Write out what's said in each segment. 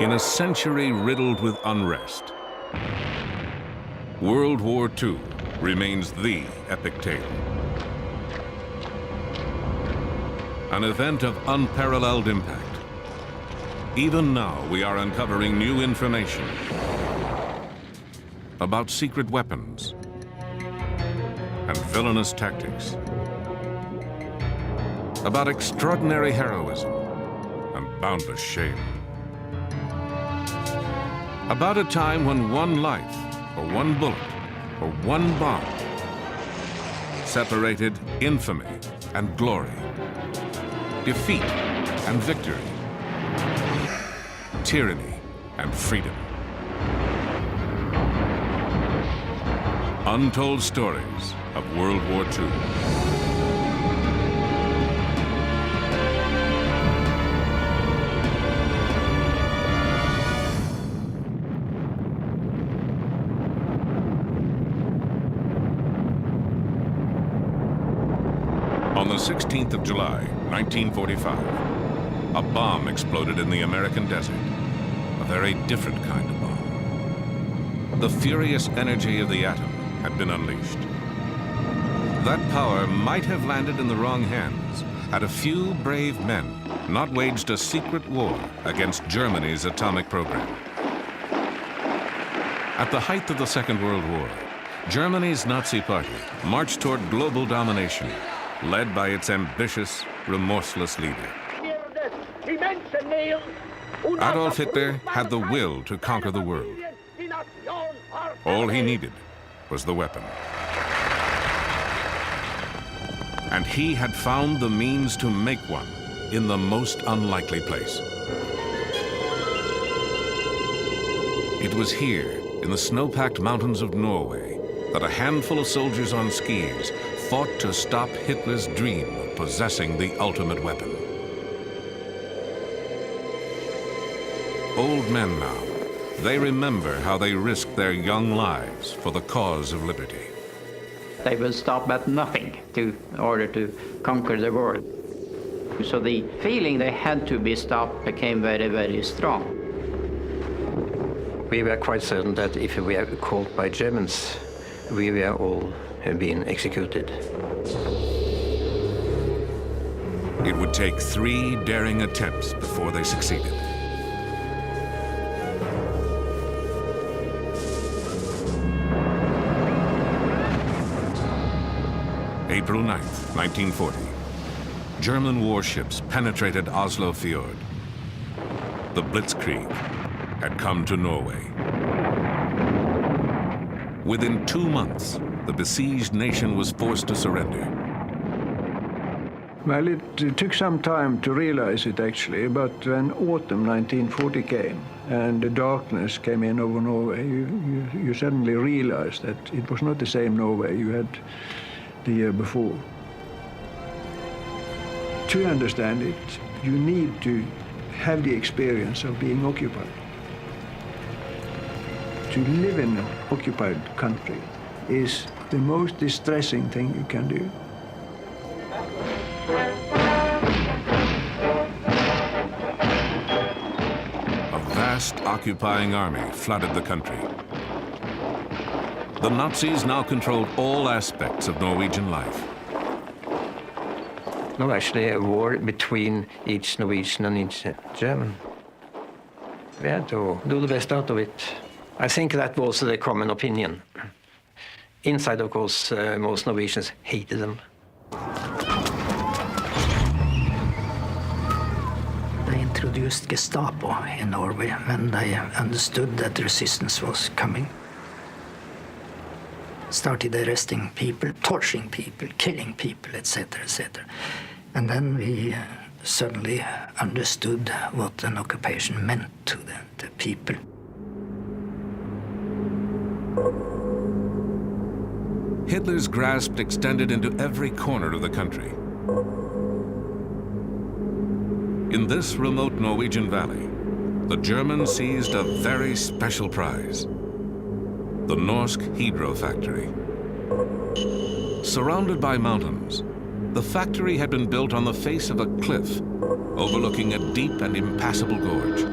In a century riddled with unrest, World War II remains the epic tale. An event of unparalleled impact. Even now, we are uncovering new information about secret weapons and villainous tactics, about extraordinary heroism and boundless shame, about a time when one life, or one bullet, or one bomb separated infamy and glory, defeat and victory, tyranny and freedom. Untold stories of World War II. On the 16th of July, 1945, a bomb exploded in the American desert. A very different kind of bomb. The furious energy of the atom had been unleashed. That power might have landed in the wrong hands had a few brave men not waged a secret war against Germany's atomic program. At the height of the Second World War, Germany's Nazi Party marched toward global domination, led by its ambitious, remorseless leader. Adolf Hitler had the will to conquer the world. All he needed was the weapon. And he had found the means to make one in the most unlikely place. It was here, in the snow-packed mountains of Norway, that a handful of soldiers on skis fought to stop Hitler's dream of possessing the ultimate weapon. Old men now, they remember how they risked their young lives for the cause of liberty. They will stop at nothing in order to conquer the world. So the feeling they had to be stopped became very, very strong. We were quite certain that if we were caught by Germans, we were all being executed. It would take 3 daring attempts before they succeeded. April 9th, 1940. German warships penetrated Oslo Fjord. The Blitzkrieg had come to Norway. Within 2 months, the besieged nation was forced to surrender. Well, it took some time to realize it, actually, but when autumn 1940 came and the darkness came in over Norway, you suddenly realized that it was not the same Norway you had the year before. To understand it, you need to have the experience of being occupied. To live in an occupied country is the most distressing thing you can do. A vast occupying army flooded the country. The Nazis now controlled all aspects of Norwegian life. No, actually a war between each Norwegian and each German. We had to do the best out of it. I think that was the common opinion. Inside, of course, most Norwegians hated them. They introduced Gestapo in Norway when they understood that the resistance was coming. Started arresting people, torturing people, killing people, etc., etc. And then we suddenly understood what an occupation meant to the people. Hitler's grasp extended into every corner of the country. In this remote Norwegian valley, the Germans seized a very special prize: the Norsk Hydro factory. Surrounded by mountains, the factory had been built on the face of a cliff overlooking a deep and impassable gorge.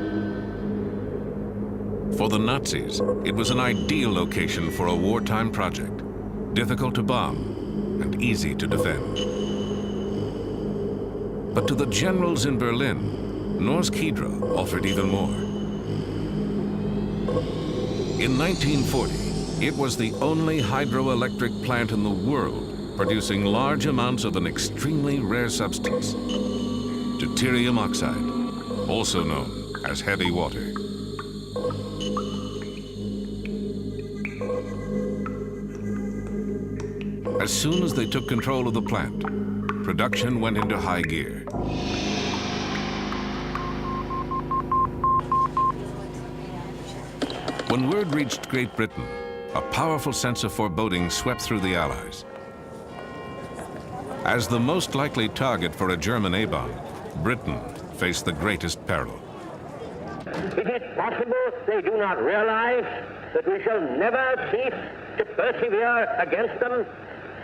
For the Nazis, it was an ideal location for a wartime project, difficult to bomb and easy to defend. But to the generals in Berlin, Norsk Hydro offered even more. In 1940, it was the only hydroelectric plant in the world producing large amounts of an extremely rare substance, deuterium oxide, also known as heavy water. As soon as they took control of the plant, production went into high gear. When word reached Great Britain, a powerful sense of foreboding swept through the Allies. As the most likely target for a German A-bomb, Britain faced the greatest peril. Is it possible they do not realize that we shall never cease to persevere against them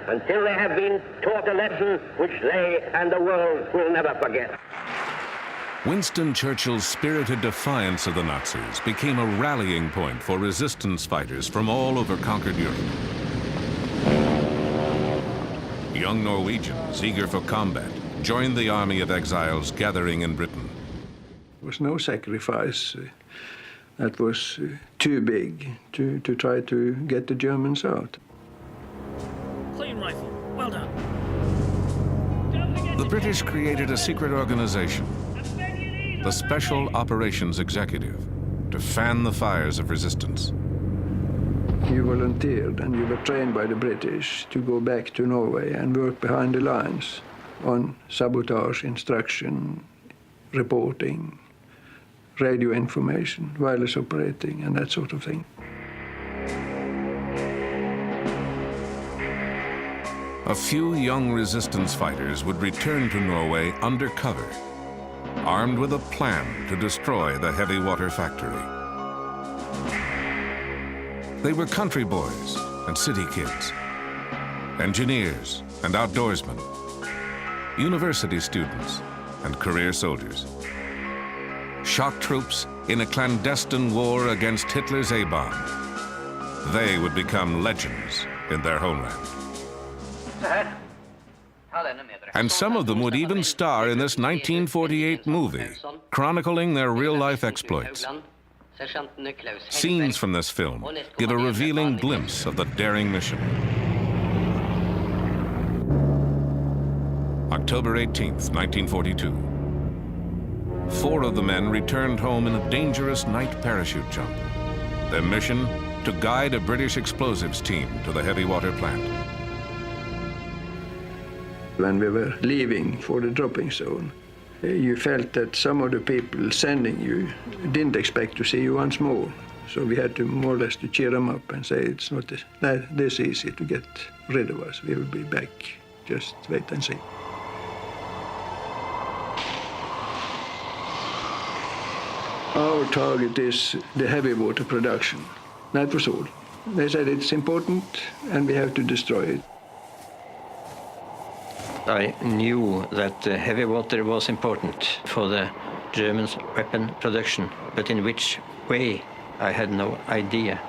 until they have been taught a lesson which they and the world will never forget? Winston Churchill's spirited defiance of the Nazis became a rallying point for resistance fighters from all over conquered Europe. Young Norwegians, eager for combat, joined the army of exiles gathering in Britain. There was no sacrifice that was too big to try to get the Germans out. Clean rifle. Well done. The British created a secret organization, the Special Operations Executive, to fan the fires of resistance. You volunteered and you were trained by the British to go back to Norway and work behind the lines on sabotage, instruction, reporting, radio information, wireless operating, and that sort of thing. A few young resistance fighters would return to Norway undercover, armed with a plan to destroy the heavy water factory. They were country boys and city kids, engineers and outdoorsmen, university students and career soldiers. Shock troops in a clandestine war against Hitler's A-bomb. They would become legends in their homeland. And some of them would even star in this 1948 movie, chronicling their real-life exploits. Scenes from this film give a revealing glimpse of the daring mission. October 18th, 1942. 4 of the men returned home in a dangerous night parachute jump. Their mission, to guide a British explosives team to the heavy water plant. When we were leaving for the dropping zone, you felt that some of the people sending you didn't expect to see you once more. So we had to more or less to cheer them up and say it's not this easy to get rid of us. We will be back. Just wait and see. Our target is the heavy water production. That was all. They said it's important and we have to destroy it. I knew that heavy water was important for the Germans' weapon production, but in which way, I had no idea.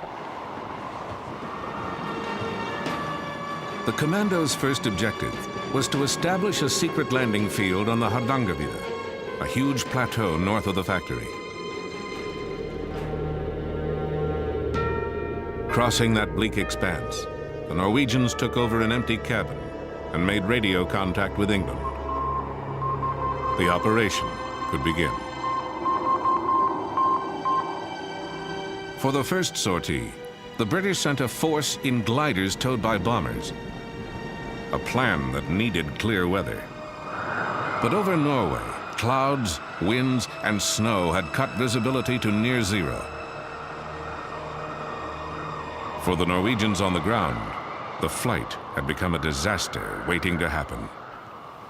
The commando's first objective was to establish a secret landing field on the Hardangervidda, a huge plateau north of the factory. Crossing that bleak expanse, the Norwegians took over an empty cabin and made radio contact with England. The operation could begin. For the first sortie, the British sent a force in gliders towed by bombers, a plan that needed clear weather. But over Norway, clouds, winds, and snow had cut visibility to near zero. For the Norwegians on the ground, the flight had become a disaster waiting to happen.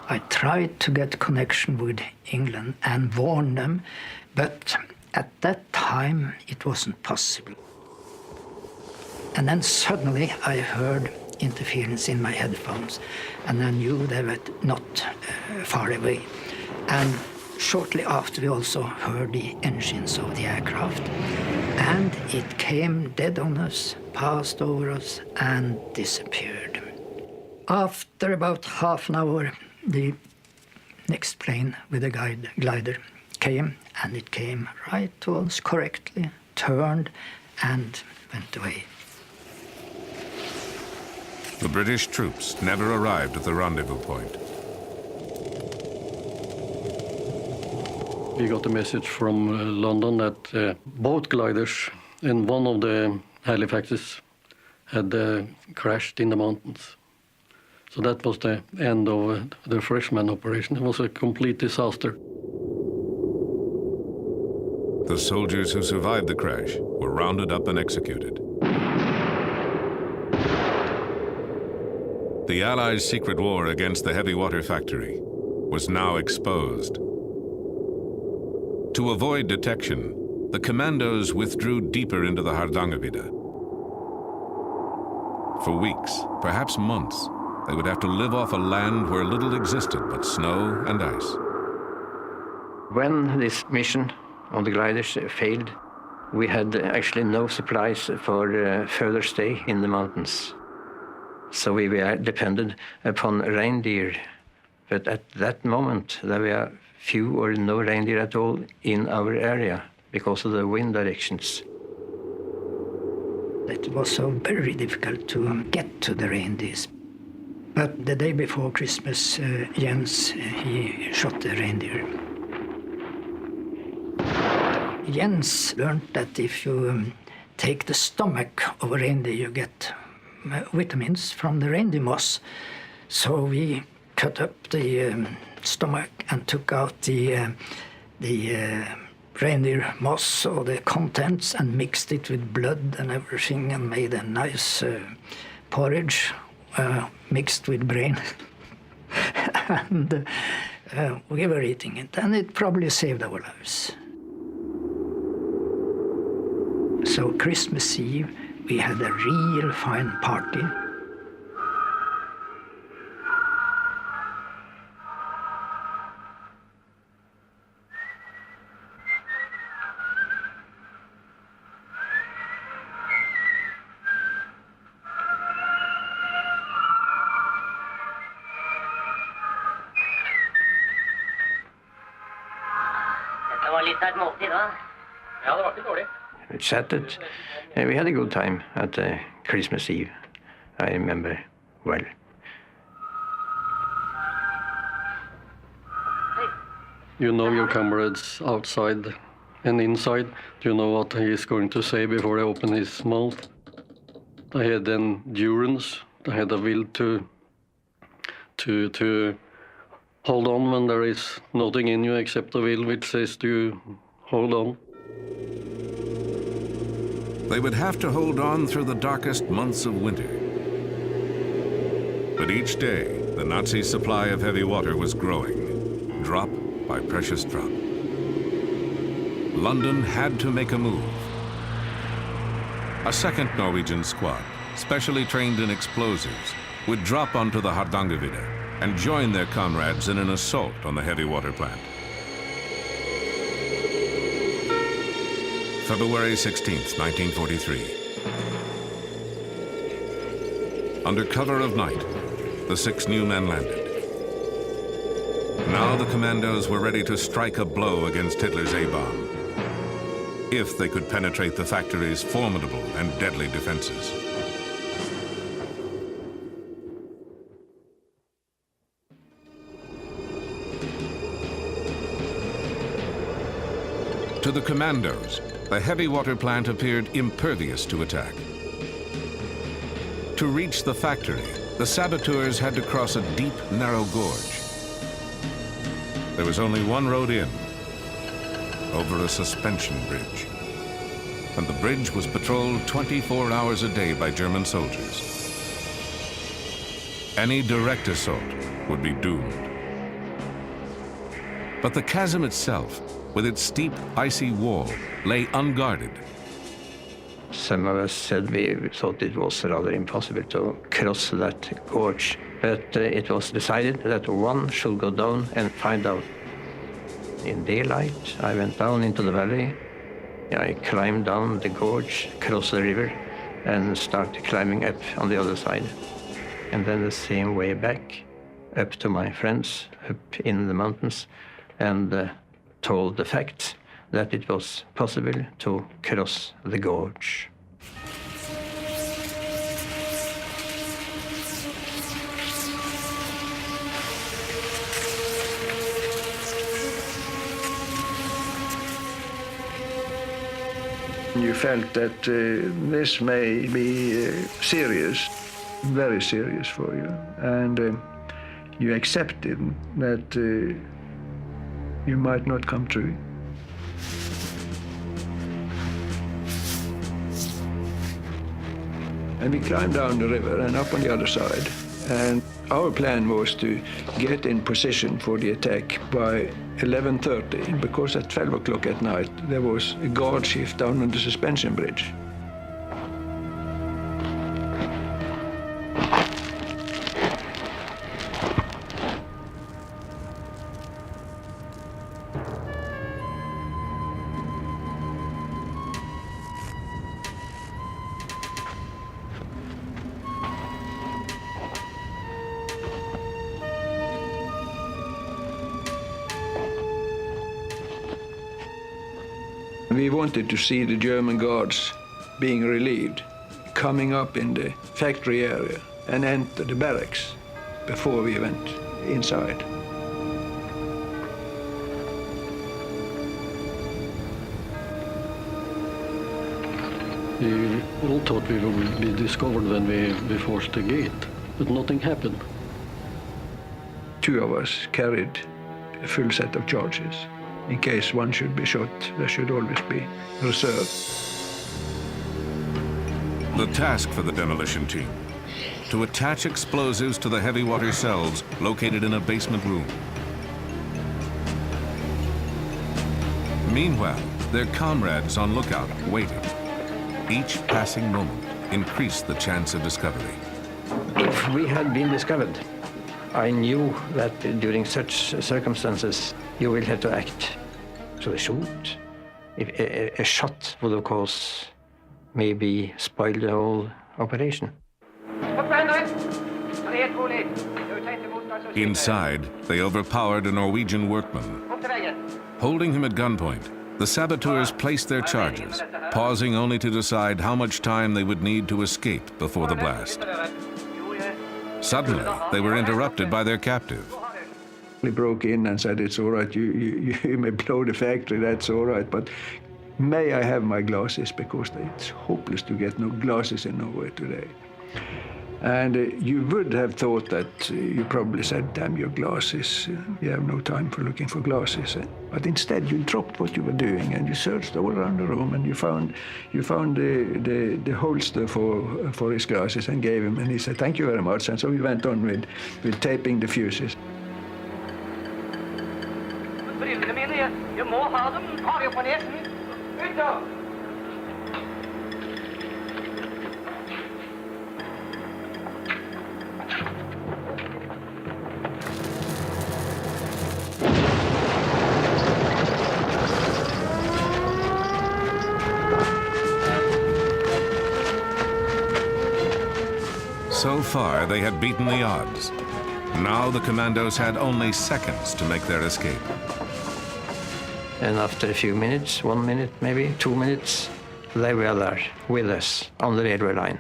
I tried to get connection with England and warn them, but at that time it wasn't possible. And then suddenly I heard interference in my headphones, and I knew they were not far away. And shortly after we also heard the engines of the aircraft. And it came dead on us, passed over us, and disappeared. After about half an hour, the next plane with a glider came, and it came right to us correctly, turned, and went away. The British troops never arrived at the rendezvous point. We got a message from London that both gliders and one of the Halifaxes had crashed in the mountains. So that was the end of the freshman operation. It was a complete disaster. The soldiers who survived the crash were rounded up and executed. The Allies' secret war against the heavy water factory was now exposed. To avoid detection, the commandos withdrew deeper into the Hardangervidda. For weeks, perhaps months, they would have to live off a land where little existed but snow and ice. When this mission on the gliders failed, we had actually no supplies for further stay in the mountains. So we were dependent upon reindeer. But at that moment, there were few or no reindeer at all in our area because of the wind directions. It was so very difficult to get to the reindeers. But the day before Christmas, Jens, he shot the reindeer. Jens learned that if you take the stomach of a reindeer, you get vitamins from the reindeer moss. So we cut up the stomach and took out the reindeer moss or the contents and mixed it with blood and everything and made a nice porridge mixed with brain. And we were eating it, and it probably saved our lives. So Christmas Eve, we had a real fine party. Det var litt av et måltid, da. Ja, det var ikke dårlig. We chatted, and we had a good time at Christmas Eve, I remember well. You know your comrades outside and inside. Do you know what he is going to say before they open his mouth? They had endurance. They had a will to hold on when there is nothing in you except the will which says to hold on. They would have to hold on through the darkest months of winter. But each day, the Nazi supply of heavy water was growing, drop by precious drop. London had to make a move. A second Norwegian squad, specially trained in explosives, would drop onto the Hardangervidda and join their comrades in an assault on the heavy water plant. February 16th, 1943. Under cover of night, the 6 new men landed. Now the commandos were ready to strike a blow against Hitler's A-bomb, if they could penetrate the factory's formidable and deadly defenses. To the commandos, the heavy water plant appeared impervious to attack. To reach the factory, the saboteurs had to cross a deep, narrow gorge. There was only one road in, over a suspension bridge. And the bridge was patrolled 24 hours a day by German soldiers. Any direct assault would be doomed. But the chasm itself, with its steep, icy wall, lay unguarded. Some of us said we thought it was rather impossible to cross that gorge, but it was decided that one should go down and find out. In daylight, I went down into the valley, I climbed down the gorge, crossed the river, and started climbing up on the other side. And then the same way back, up to my friends, up in the mountains, and told the facts that it was possible to cross the gorge. You felt that this may be serious, very serious for you, and you accepted that you might not come through. And we climbed down the river and up on the other side, and our plan was to get in position for the attack by 11:30, because at 12 o'clock at night there was a guard shift down on the suspension bridge. We wanted to see the German guards being relieved, coming up in the factory area and enter the barracks before we went inside. We all thought we would be discovered when we forced the gate, but nothing happened. Two of us carried a full set of charges. In case one should be shot, there should always be reserve. The task for the demolition team: to attach explosives to the heavy water cells located in a basement room. Meanwhile, their comrades on lookout waited. Each passing moment increased the chance of discovery. If we had been discovered, I knew that during such circumstances, you will have to act. So they shoot. If a shot would, of course, maybe spoil the whole operation. Inside, they overpowered a Norwegian workman. Holding him at gunpoint, the saboteurs placed their charges, pausing only to decide how much time they would need to escape before the blast. Suddenly, they were interrupted by their captive. He broke in and said, "It's all right, you may blow the factory, that's all right, but may I have my glasses, because it's hopeless to get no glasses in Norway today." And you would have thought that you probably said, "Damn your glasses, you have no time for looking for glasses." But instead you dropped what you were doing and you searched all around the room, and you found the holster for his glasses and gave him, and he said, "Thank you very much." And so we went on with taping the fuses. You må ha dem, tar vi på nesen. Ut da! So far, they had beaten the odds. Now the commandos had only seconds to make their escape. And after a few minutes, 1 minute, maybe 2 minutes, they were there with us on the railway line.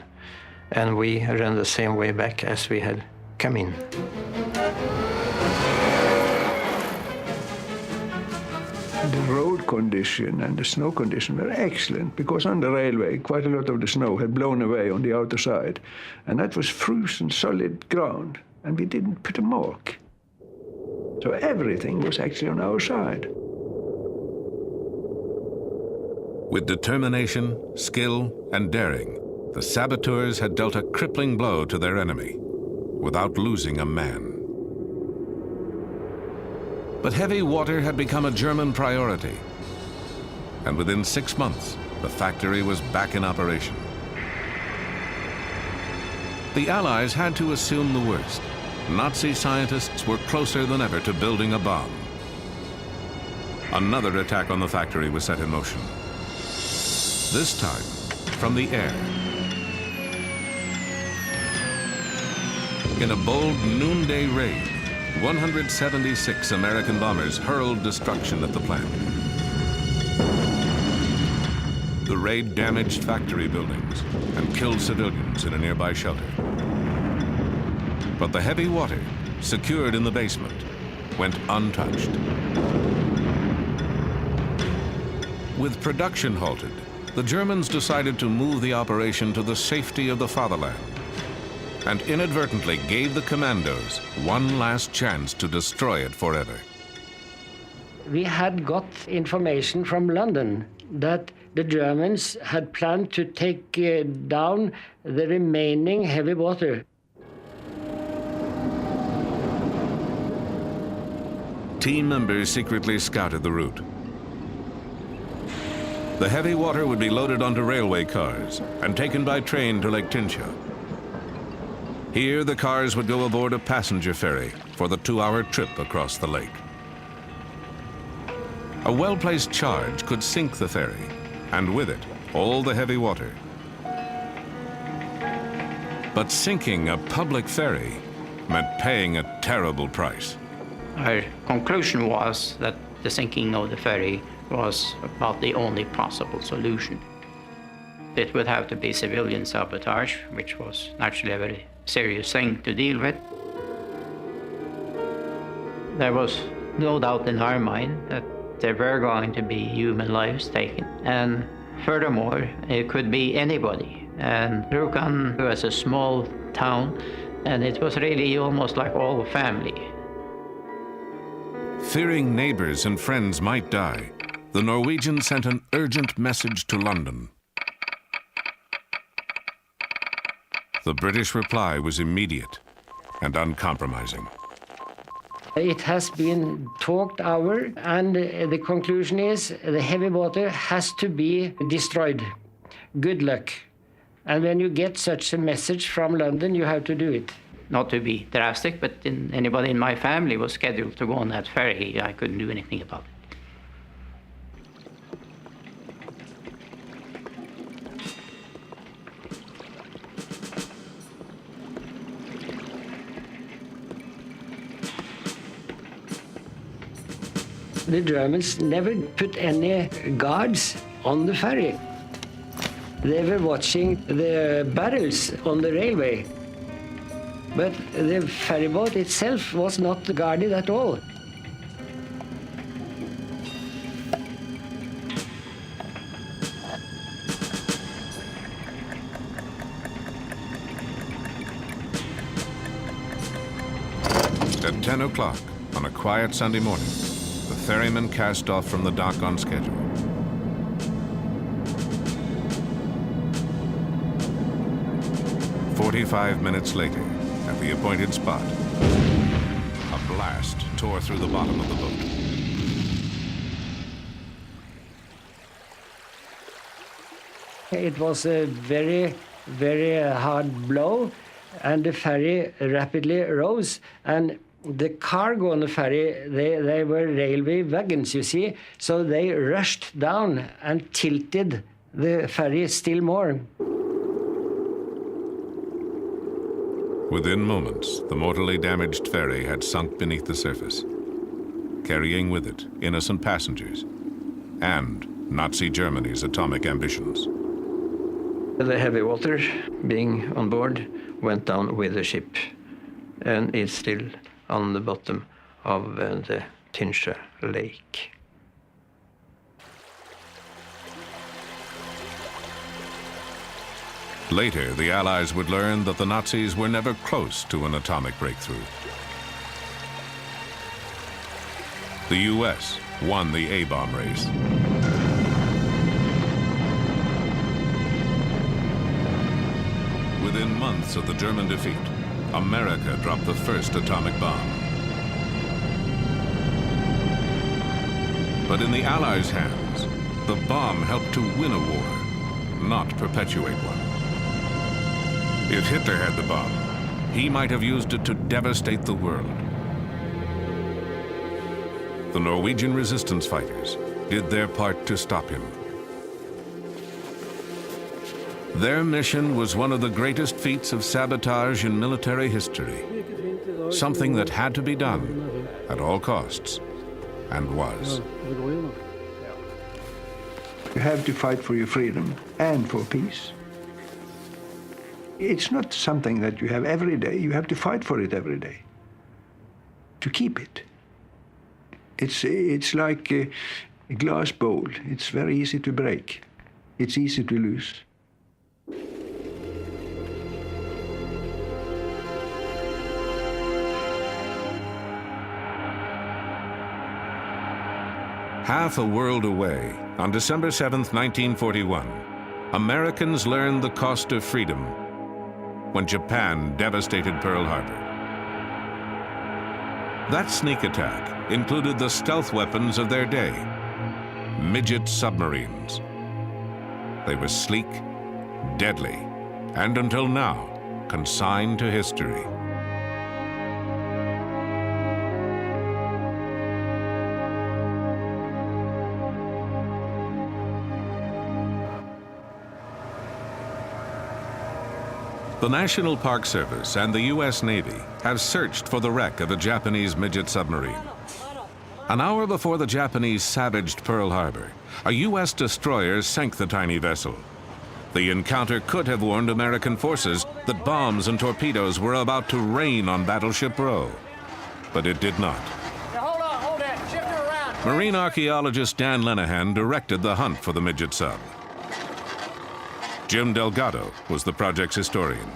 And we ran the same way back as we had come in. The road condition and the snow condition were excellent, because on the railway quite a lot of the snow had blown away on the outer side, and that was frozen solid ground, and we didn't put a mark. So everything was actually on our side. With determination, skill, and daring, the saboteurs had dealt a crippling blow to their enemy without losing a man. But heavy water had become a German priority, and within 6 months, the factory was back in operation. The Allies had to assume the worst. Nazi scientists were closer than ever to building a bomb. Another attack on the factory was set in motion. this time from the air. In a bold noonday raid, 176 American bombers hurled destruction at the plant. The raid damaged factory buildings and killed civilians in a nearby shelter. But the heavy water, secured in the basement, went untouched. With production halted, the Germans decided to move the operation to the safety of the fatherland, and inadvertently gave the commandos one last chance to destroy it forever. We had got information from London that the Germans had planned to take down the remaining heavy water. Team members secretly scouted the route. The heavy water would be loaded onto railway cars and taken by train to Lake Tincha. Here, the cars would go aboard a passenger ferry for the 2-hour trip across the lake. A well-placed charge could sink the ferry, and with it, all the heavy water. But sinking a public ferry meant paying a terrible price. Our conclusion was that the sinking of the ferry was about the only possible solution. It would have to be civilian sabotage, which was naturally a very serious thing to deal with. There was no doubt in our mind that there were going to be human lives taken. And furthermore, it could be anybody. And Rjukan was a small town, and it was really almost like all family. Fearing neighbors and friends might die, the Norwegians sent an urgent message to London. The British reply was immediate and uncompromising. It has been talked over, and the conclusion is the heavy water has to be destroyed. Good luck. And when you get such a message from London, you have to do it. Not to be drastic, but anybody in my family was scheduled to go on that ferry. I couldn't do anything about it. The Germans never put any guards on the ferry. They were watching the barrels on the railway. But the ferryboat itself was not guarded at all. At 10 o'clock on a quiet Sunday morning, the ferryman cast off from the dock on schedule. "45 minutes later, at the appointed spot, a blast tore through the bottom of the boat. It was a very, very hard blow, and the ferry rapidly rose. And the cargo on the ferry, they were railway wagons, you see, so they rushed down and tilted the ferry still more. Within moments, the mortally damaged ferry had sunk beneath the surface, carrying with it innocent passengers and Nazi Germany's atomic ambitions. The heavy water being on board went down with the ship, and it's still on the bottom of the Tincha Lake. Later, the Allies would learn that the Nazis were never close to an atomic breakthrough. The U.S. won the A-bomb race. Within months of the German defeat, America dropped the first atomic bomb. But in the Allies' hands, the bomb helped to win a war, not perpetuate one. If Hitler had the bomb, he might have used it to devastate the world. The Norwegian resistance fighters did their part to stop him. Their mission was one of the greatest feats of sabotage in military history. Something that had to be done at all costs, and was. You have to fight for your freedom and for peace. It's not something that you have every day. You have to fight for it every day to keep it. It's like a glass bowl. It's very easy to break. It's easy to lose. Half a world away, on December 7th, 1941, Americans learned the cost of freedom when Japan devastated Pearl Harbor. That sneak attack included the stealth weapons of their day, midget submarines. They were sleek, deadly, and until now, consigned to history. The National Park Service and the U.S. Navy have searched for the wreck of a Japanese midget submarine. An hour before the Japanese savaged Pearl Harbor, a U.S. destroyer sank the tiny vessel. The encounter could have warned American forces that bombs and torpedoes were about to rain on Battleship Row, but it did not. Now hold that. Shift her around. Marine archaeologist Dan Lenehan directed the hunt for the midget sub. Jim Delgado was the project's historian.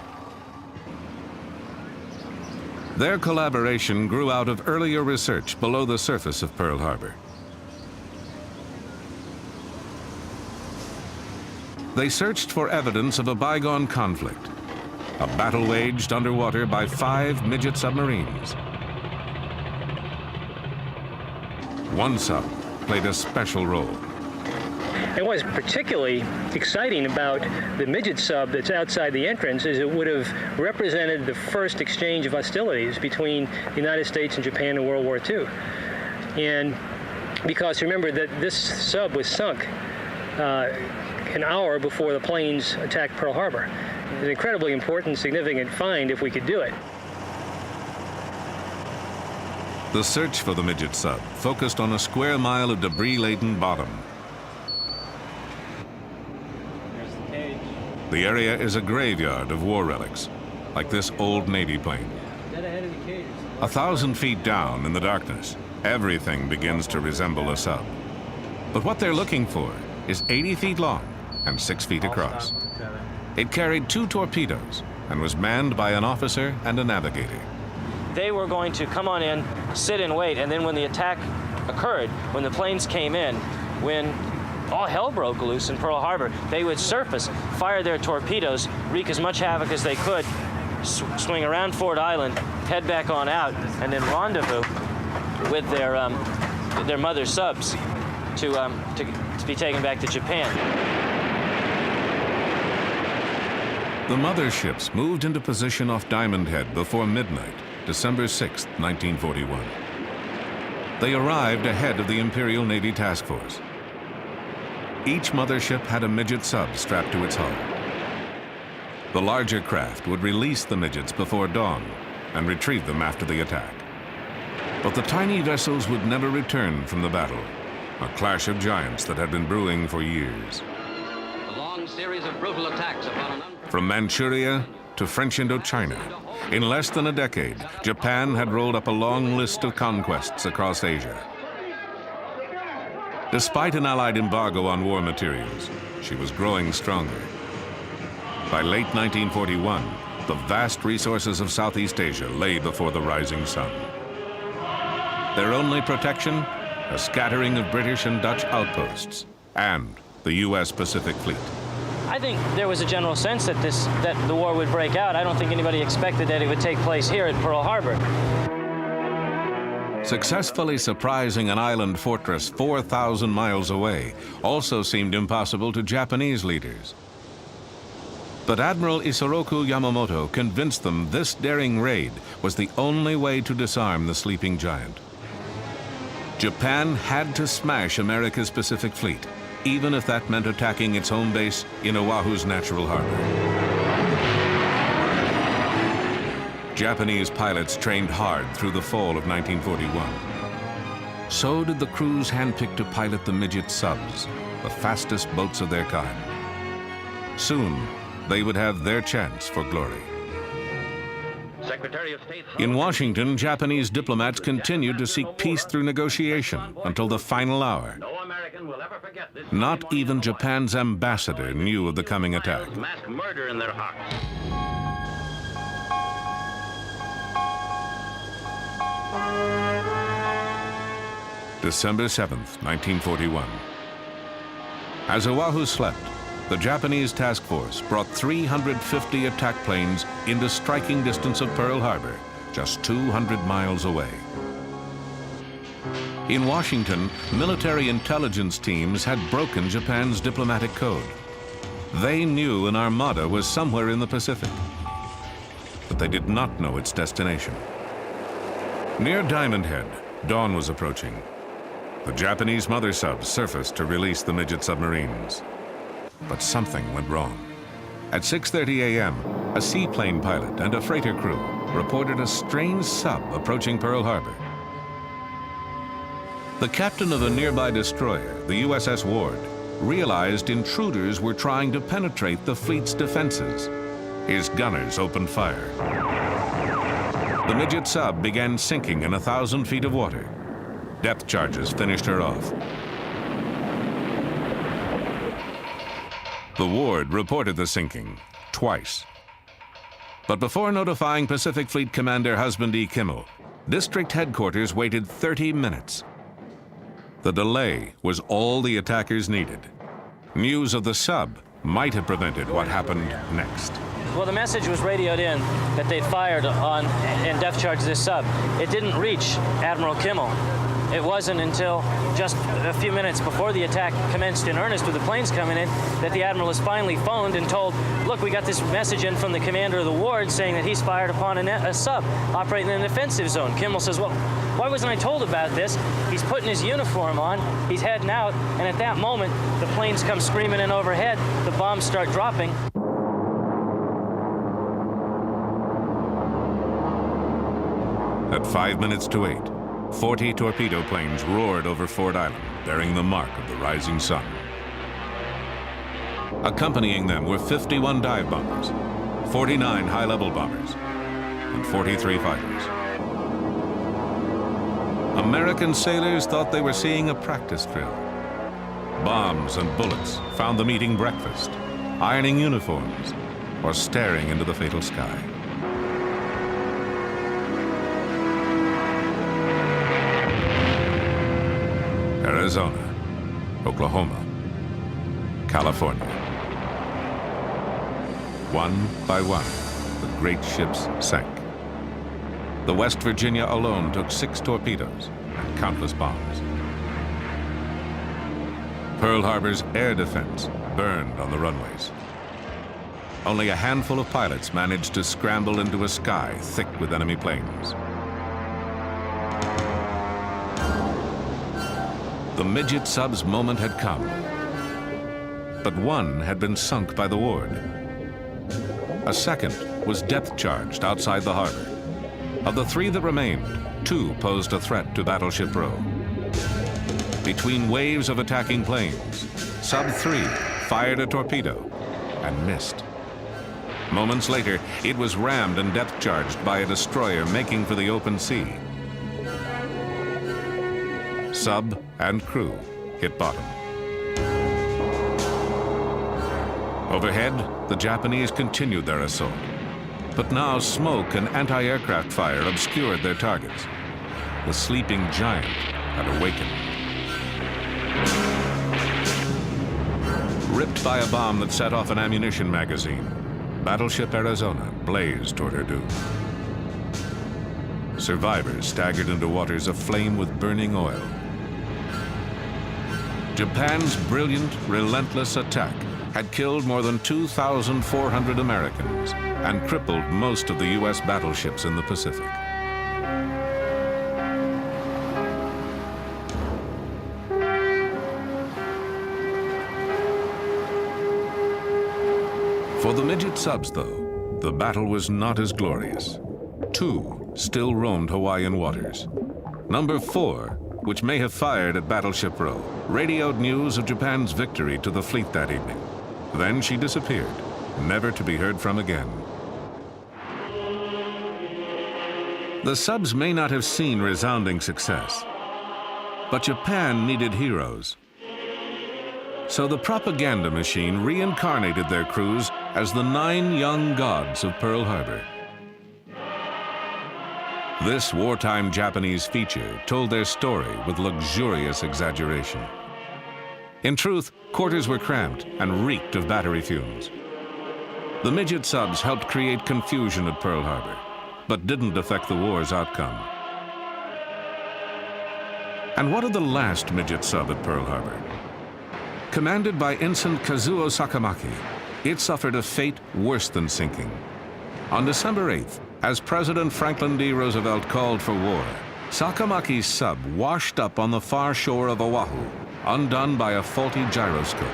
Their collaboration grew out of earlier research below the surface of Pearl Harbor. They searched for evidence of a bygone conflict, a battle waged underwater by 5 midget submarines. One sub played a special role. And what's particularly exciting about the midget sub that's outside the entrance is it would have represented the first exchange of hostilities between the United States and Japan in World War II. And because remember that this sub was sunk an hour before the planes attacked Pearl Harbor. It's an incredibly important, significant find if we could do it. The search for the midget sub focused on a square mile of debris-laden bottom. The area is a graveyard of war relics, like this old Navy plane. 1,000 feet down in the darkness, everything begins to resemble a sub. But what they're looking for is 80 feet long and 6 feet across. It carried 2 torpedoes and was manned by an officer and a navigator. They were going to come on in, sit and wait, and then when the attack occurred, when the planes came in, when all hell broke loose in Pearl Harbor, they would surface, fire their torpedoes, wreak as much havoc as they could, swing around Ford Island, head back on out, and then rendezvous with their mother subs to be taken back to Japan. The mother ships moved into position off Diamond Head before midnight, December 6, 1941. They arrived ahead of the Imperial Navy Task Force. Each mothership had a midget sub strapped to its hull. The larger craft would release the midgets before dawn and retrieve them after the attack. But the tiny vessels would never return from the battle, a clash of giants that had been brewing for years. A long series of brutal attacks upon From Manchuria to French Indochina, in less than a decade, Japan had rolled up a long list of conquests across Asia. Despite an Allied embargo on war materials, she was growing stronger. By late 1941, the vast resources of Southeast Asia lay before the rising sun. Their only protection, a scattering of British and Dutch outposts, and the U.S. Pacific Fleet. I think there was a general sense that the war would break out. I don't think anybody expected that it would take place here at Pearl Harbor. Successfully surprising an island fortress 4,000 miles away also seemed impossible to Japanese leaders. But Admiral Isoroku Yamamoto convinced them this daring raid was the only way to disarm the sleeping giant. Japan had to smash America's Pacific Fleet even if that meant attacking its home base in Oahu's natural harbor. Japanese pilots trained hard through the fall of 1941. So did the crews handpicked to pilot the midget subs, the fastest boats of their kind. Soon, they would have their chance for glory. Secretary of State. In Washington, Japanese diplomats continued to seek peace through negotiation until the final hour. No American will ever forget this. Not even Japan's ambassador knew of the coming attack. Mass murder in their hearts. December 7th, 1941. As Oahu slept, the Japanese task force brought 350 attack planes into striking distance of Pearl Harbor, just 200 miles away. In Washington, military intelligence teams had broken Japan's diplomatic code. They knew an armada was somewhere in the Pacific, but they did not know its destination. Near Diamond Head, dawn was approaching. The Japanese mother subs surfaced to release the midget submarines. But something went wrong. At 6:30 a.m., a seaplane pilot and a freighter crew reported a strange sub approaching Pearl Harbor. The captain of a nearby destroyer, the USS Ward, realized intruders were trying to penetrate the fleet's defenses. His gunners opened fire. The midget sub began sinking in 1,000 feet of water. Depth charges finished her off. The Ward reported the sinking twice. But before notifying Pacific Fleet Commander Husband E. Kimmel, District Headquarters waited 30 minutes. The delay was all the attackers needed. News of the sub might have prevented what happened next. Well, the message was radioed in that they'd fired on and depth charged this sub. It didn't reach Admiral Kimmel. It wasn't until just a few minutes before the attack commenced in earnest with the planes coming in that the Admiral was finally phoned and told, look, we got this message in from the commander of the ward saying that he's fired upon a sub operating in an offensive zone. Kimmel says, well, why wasn't I told about this? He's putting his uniform on, he's heading out, and at that moment, the planes come screaming in overhead, the bombs start dropping. At 5 minutes to 8, 40 torpedo planes roared over Ford Island, bearing the mark of the rising sun. Accompanying them were 51 dive bombers, 49 high-level bombers, and 43 fighters. American sailors thought they were seeing a practice drill. Bombs and bullets found them eating breakfast, ironing uniforms, or staring into the fatal sky. Arizona, Oklahoma, California. One by one, the great ships sank. The West Virginia alone took 6 torpedoes and countless bombs. Pearl Harbor's air defense burned on the runways. Only a handful of pilots managed to scramble into a sky thick with enemy planes. The midget sub's moment had come, but one had been sunk by the Ward. A second was depth charged outside the harbor. Of the 3 that remained, 2 posed a threat to Battleship Row. Between waves of attacking planes, Sub 3 fired a torpedo and missed. Moments later, it was rammed and depth charged by a destroyer making for the open sea. Sub and crew hit bottom. Overhead, the Japanese continued their assault. But now smoke and anti-aircraft fire obscured their targets. The sleeping giant had awakened. Ripped by a bomb that set off an ammunition magazine, Battleship Arizona blazed toward her doom. Survivors staggered into waters aflame with burning oil. Japan's brilliant, relentless attack had killed more than 2,400 Americans and crippled most of the U.S. battleships in the Pacific. For the midget subs, though, the battle was not as glorious. 2 still roamed Hawaiian waters. Number 4, which may have fired at Battleship Row, radioed news of Japan's victory to the fleet that evening. Then she disappeared, never to be heard from again. The subs may not have seen resounding success, but Japan needed heroes. So the propaganda machine reincarnated their crews as the 9 young gods of Pearl Harbor. This wartime Japanese feature told their story with luxurious exaggeration. In truth, quarters were cramped and reeked of battery fumes. The midget subs helped create confusion at Pearl Harbor, but didn't affect the war's outcome. And what of the last midget sub at Pearl Harbor? Commanded by Ensign Kazuo Sakamaki, it suffered a fate worse than sinking. On December 8th, as President Franklin D. Roosevelt called for war, Sakamaki's sub washed up on the far shore of Oahu, undone by a faulty gyroscope.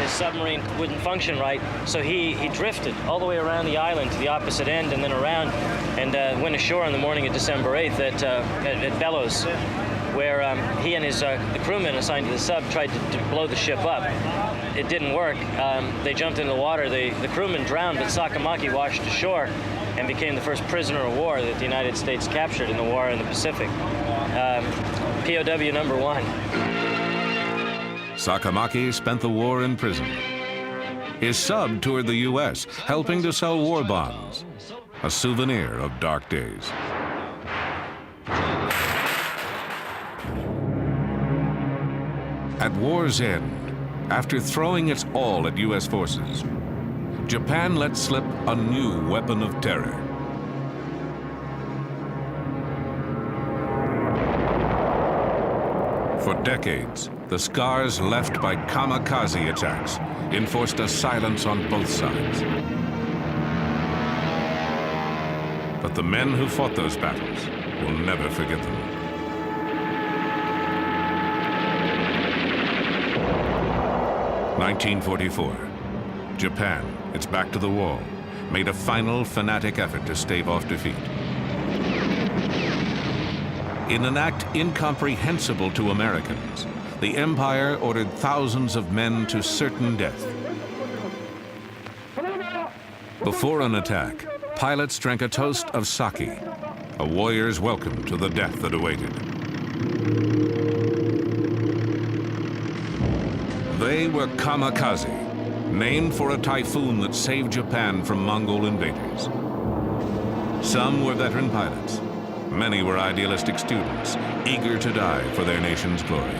His submarine wouldn't function right, so he drifted all the way around the island to the opposite end and then around, and went ashore on the morning of December 8th at Bellows, where he and the crewmen assigned to the sub tried to blow the ship up. It didn't work. They jumped into the water. The crewmen drowned, but Sakamaki washed ashore and became the first prisoner of war that the United States captured in the war in the Pacific. POW number 1. Sakamaki spent the war in prison. His sub toured the U.S., helping to sell war bonds, a souvenir of dark days. At war's end, after throwing its all at U.S. forces, Japan let slip a new weapon of terror. For decades, the scars left by kamikaze attacks enforced a silence on both sides. But the men who fought those battles will never forget them. (1944). Japan, its back to the wall, made a final fanatic effort to stave off defeat. In an act incomprehensible to Americans, the Empire ordered thousands of men to certain death. Before an attack, pilots drank a toast of sake, a warrior's welcome to the death that awaited. They were kamikaze, named for a typhoon that saved Japan from Mongol invaders. Some were veteran pilots. Many were idealistic students, eager to die for their nation's glory.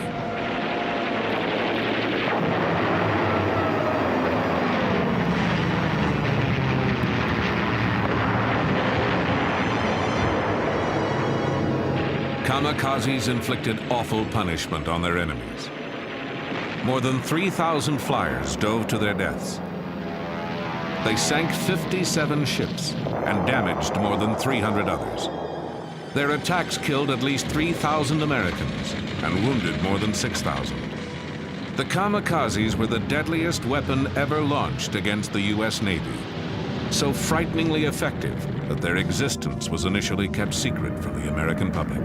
Kamikazes inflicted awful punishment on their enemies. More than 3,000 flyers dove to their deaths. They sank 57 ships and damaged more than 300 others. Their attacks killed at least 3,000 Americans and wounded more than 6,000. The kamikazes were the deadliest weapon ever launched against the U.S. Navy, so frighteningly effective that their existence was initially kept secret from the American public.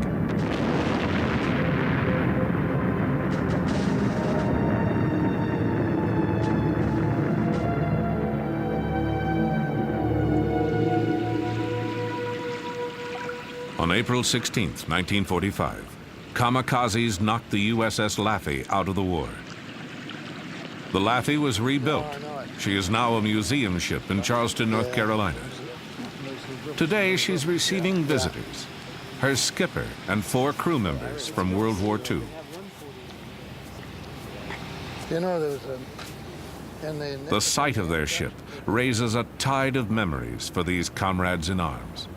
On April 16, 1945, kamikazes knocked the USS Laffey out of the war. The Laffey was rebuilt. She is now a museum ship in Charleston, North Carolina. Today, she's receiving visitors, her skipper and 4 crew members from World War II. You know, The sight of their ship raises a tide of memories for these comrades in arms.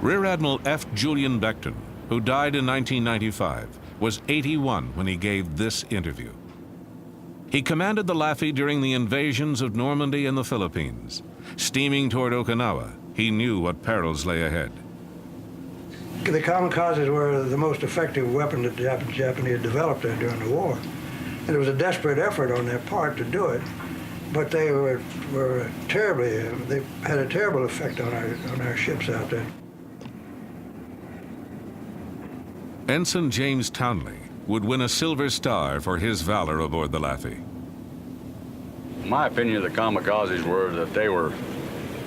Rear Admiral F. Julian Beckton, who died in 1995, was 81 when he gave this interview. He commanded the Laffey during the invasions of Normandy and the Philippines. Steaming toward Okinawa, he knew what perils lay ahead. The kamikazes were the most effective weapon that the Japanese developed during the war. And it was a desperate effort on their part to do it, but they were terribly, they had a terrible effect on our ships out there. Ensign James Townley would win a Silver Star for his valor aboard the Laffey. My opinion of the kamikazes were that they were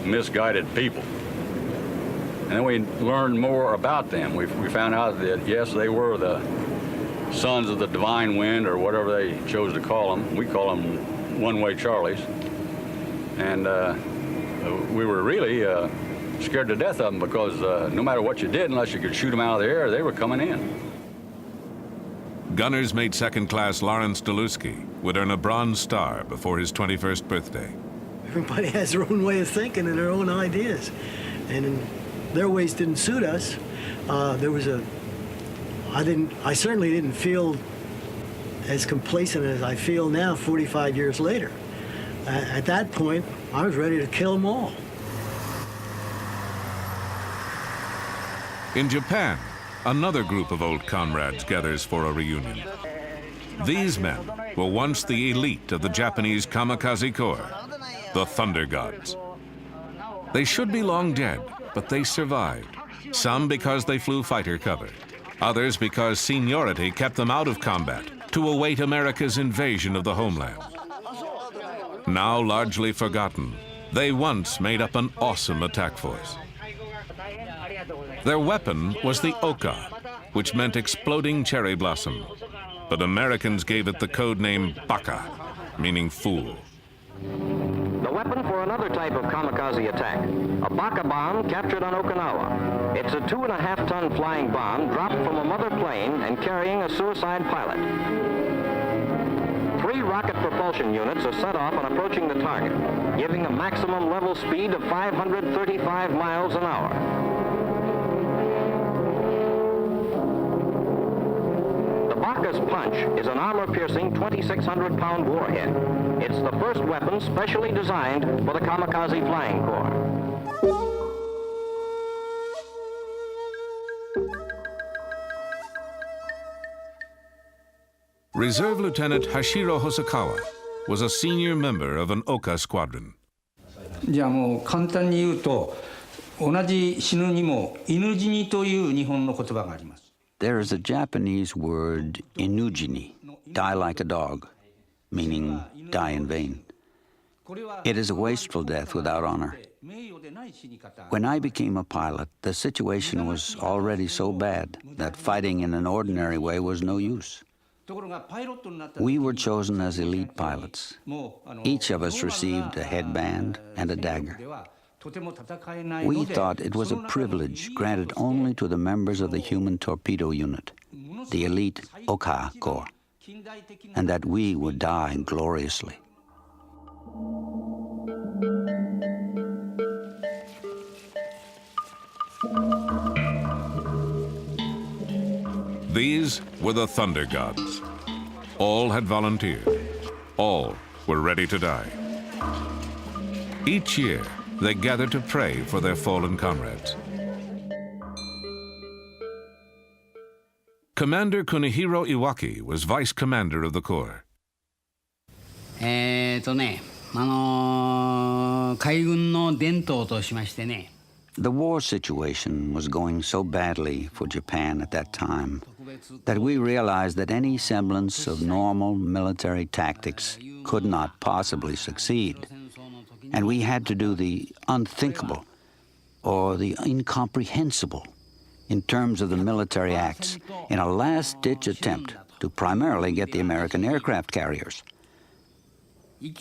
misguided people. And then we learned more about them. We found out that, yes, they were the sons of the divine wind, or whatever they chose to call them. We call them one-way Charlies. And we were really scared to death of them, because no matter what you did, unless you could shoot them out of the air, they were coming in. Gunners Mate Second Class Lawrence Delusky would earn a Bronze Star before his 21st birthday. Everybody has their own way of thinking and their own ideas, and their ways didn't suit us. I certainly didn't feel as complacent as I feel now 45 years later. At that point, I was ready to kill them all. In Japan, another group of old comrades gathers for a reunion. These men were once the elite of the Japanese kamikaze corps, the Thunder Gods. They should be long dead, but they survived. Some because they flew fighter cover, others because seniority kept them out of combat to await America's invasion of the homeland. Now largely forgotten, they once made up an awesome attack force. Their weapon was the Oka, which meant exploding cherry blossom. But Americans gave it the code name Baka, meaning fool. The weapon for another type of kamikaze attack, a Baka bomb captured on Okinawa. It's a 2.5-ton flying bomb dropped from a mother plane and carrying a suicide pilot. 3 rocket propulsion units are set off on approaching the target, giving a maximum level speed of 535 miles an hour. Baka's punch is an armor-piercing 2,600-pound warhead. It's the first weapon specially designed for the kamikaze flying corps. Reserve Lieutenant Hashiro Hosokawa was a senior member of an Oka squadron. じゃあもう簡単に言うと、同じ死ぬにも犬死にという日本の言葉があります。 There is a Japanese word, inujini, die like a dog, meaning die in vain. It is a wasteful death without honor. When I became a pilot, the situation was already so bad that fighting in an ordinary way was no use. We were chosen as elite pilots. Each of us received a headband and a dagger. We thought it was a privilege granted only to the members of the human torpedo unit, the elite Oka Corps, and that we would die gloriously. These were the Thunder Gods. All had volunteered. All were ready to die. Each year, they gathered to pray for their fallen comrades. Commander Kunihiro Iwaki was vice commander of the Corps. 海軍の伝統としましてね。 The war situation was going so badly for Japan at that time that we realized that any semblance of normal military tactics could not possibly succeed. And we had to do the unthinkable or the incomprehensible in terms of the military acts in a last-ditch attempt to primarily get the American aircraft carriers.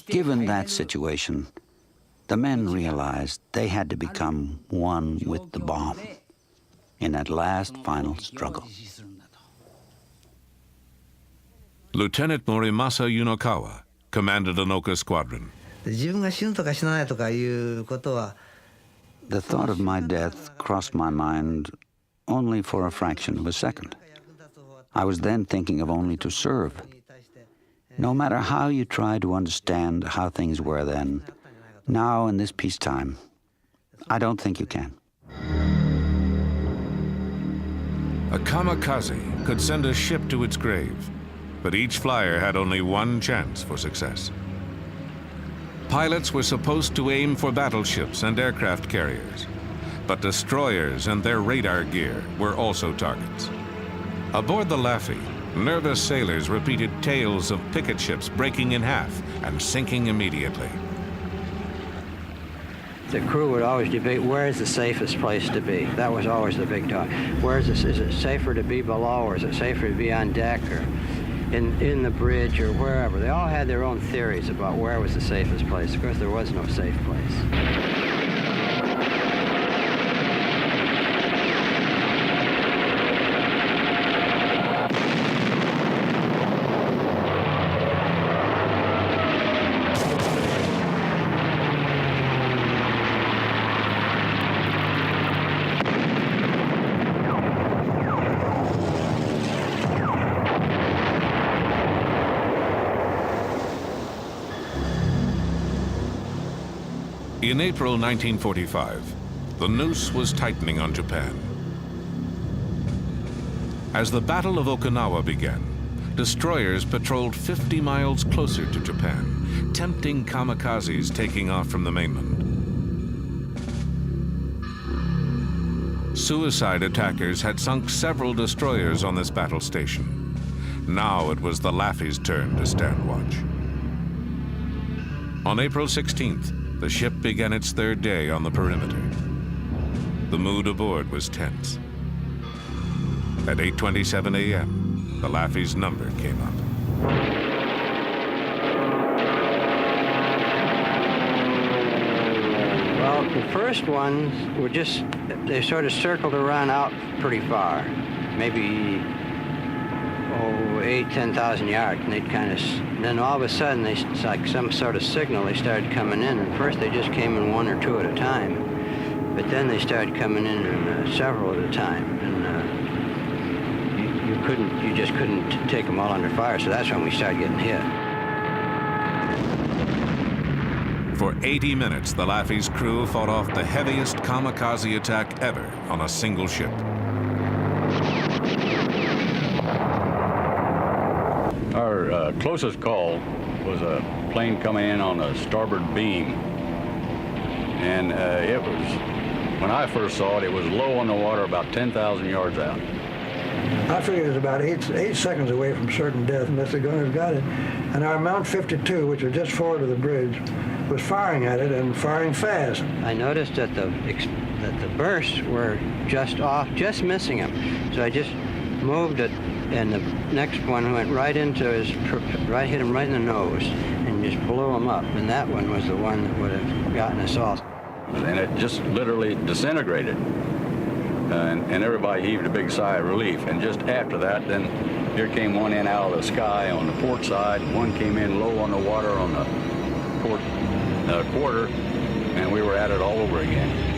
Given that situation, the men realized they had to become one with the bomb in that last final struggle. Lieutenant Morimasa Yunokawa commanded an Oka squadron. The thought of my death crossed my mind only for a fraction of a second. I was then thinking of only to serve. No matter how you try to understand how things were then, now in this peacetime, I don't think you can. A kamikaze could send a ship to its grave, but each flyer had only one chance for success. Pilots were supposed to aim for battleships and aircraft carriers, but destroyers and their radar gear were also targets. Aboard the Laffey, nervous sailors repeated tales of picket ships breaking in half and sinking immediately. The crew would always debate where is the safest place to be. That was always the big talk. Where is this? Is it safer to be below, or is it safer to be on deck, or in the bridge, or wherever? They all had their own theories about where was the safest place. Of course, there was no safe place. In April 1945, the noose was tightening on Japan. As the Battle of Okinawa began, destroyers patrolled 50 miles closer to Japan, tempting kamikazes taking off from the mainland. Suicide attackers had sunk several destroyers on this battle station. Now it was the Laffey's turn to stand watch. On April 16th, the ship began its third day on the perimeter. The mood aboard was tense. At 8:27 a.m., the Laffey's number came up. Well, the first ones were they sort of circled around out pretty far, maybe 10,000 yards, and they'd kind of, then all of a sudden, it's like some sort of signal, they started coming in, and first they just came in one or two at a time, but then they started coming in several at a time, and you just couldn't take them all under fire, so that's when we started getting hit. For 80 minutes, the Laffey's crew fought off the heaviest kamikaze attack ever on a single ship. Our closest call was a plane coming in on the starboard beam. And it was, when I first saw it, it was low on the water about 10,000 yards out. I figured it was about eight seconds away from certain death unless the gunners got it. And our Mount 52, which was just forward of the bridge, was firing at it and firing fast. I noticed that the bursts were just off, just missing him. So I just moved it, and the next one went right into hit him right in the nose, and just blew him up. And that one was the one that would have gotten us all. And it just literally disintegrated. And everybody heaved a big sigh of relief. And just after that, then here came one in out of the sky on the port side, and one came in low on the water on the port quarter, and we were at it all over again.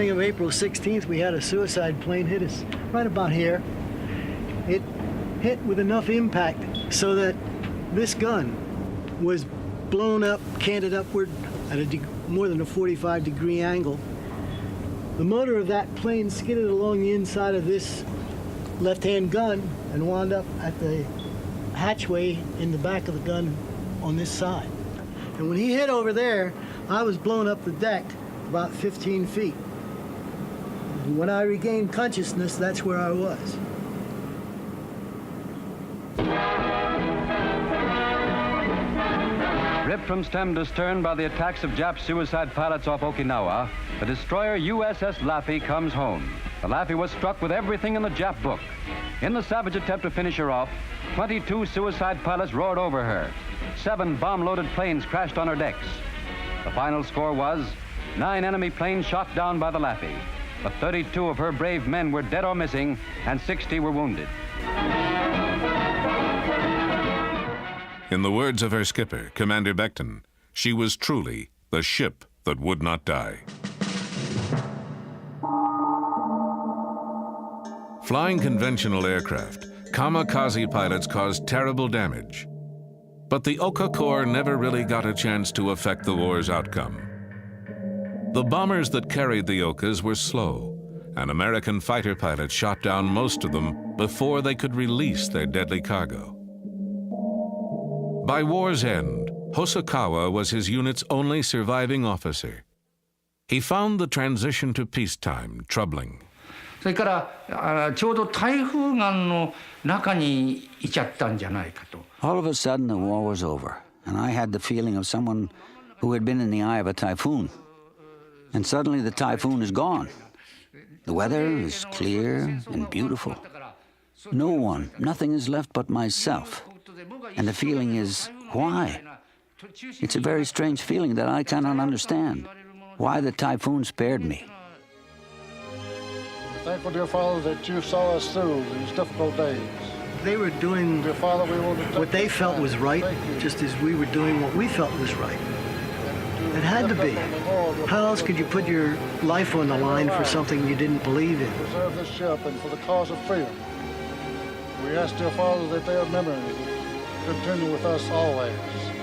Of April 16th, we had a suicide plane hit us right about here. It hit with enough impact so that this gun was blown up, canted upward at more than a 45-degree angle. The motor of that plane skidded along the inside of this left-hand gun and wound up at the hatchway in the back of the gun on this side. And when he hit over there, I was blown up the deck about 15 feet. When I regained consciousness, that's where I was. Ripped from stem to stern by the attacks of Jap suicide pilots off Okinawa, the destroyer USS Laffey comes home. The Laffey was struck with everything in the Jap book. In the savage attempt to finish her off, 22 suicide pilots roared over her. 7 bomb-loaded planes crashed on her decks. The final score was 9 enemy planes shot down by the Laffey. But 32 of her brave men were dead or missing, and 60 were wounded. In the words of her skipper, Commander Beckton, she was truly the ship that would not die. Flying conventional aircraft, kamikaze pilots caused terrible damage. But the Oka Corps never really got a chance to affect the war's outcome. The bombers that carried the Okas were slow, and American fighter pilots shot down most of them before they could release their deadly cargo. By war's end, Hosokawa was his unit's only surviving officer. He found the transition to peacetime troubling. それからちょうど台風眼の中にいちゃったんじゃないかと。 All of a sudden, the war was over, and I had the feeling of someone who had been in the eye of a typhoon. And suddenly the typhoon is gone. The weather is clear and beautiful. No one, nothing is left but myself. And the feeling is, why? It's a very strange feeling that I cannot understand. Why the typhoon spared me. Thankful, dear Father, that you saw us through these difficult days. They were doing Dear Father, we will what they felt was right, just as we were doing what we felt was right. It had to be. How else could you put your life on the line for something you didn't believe in? preserve this ship and for the cause of freedom. We ask, dear Father, that their memory continue with us always.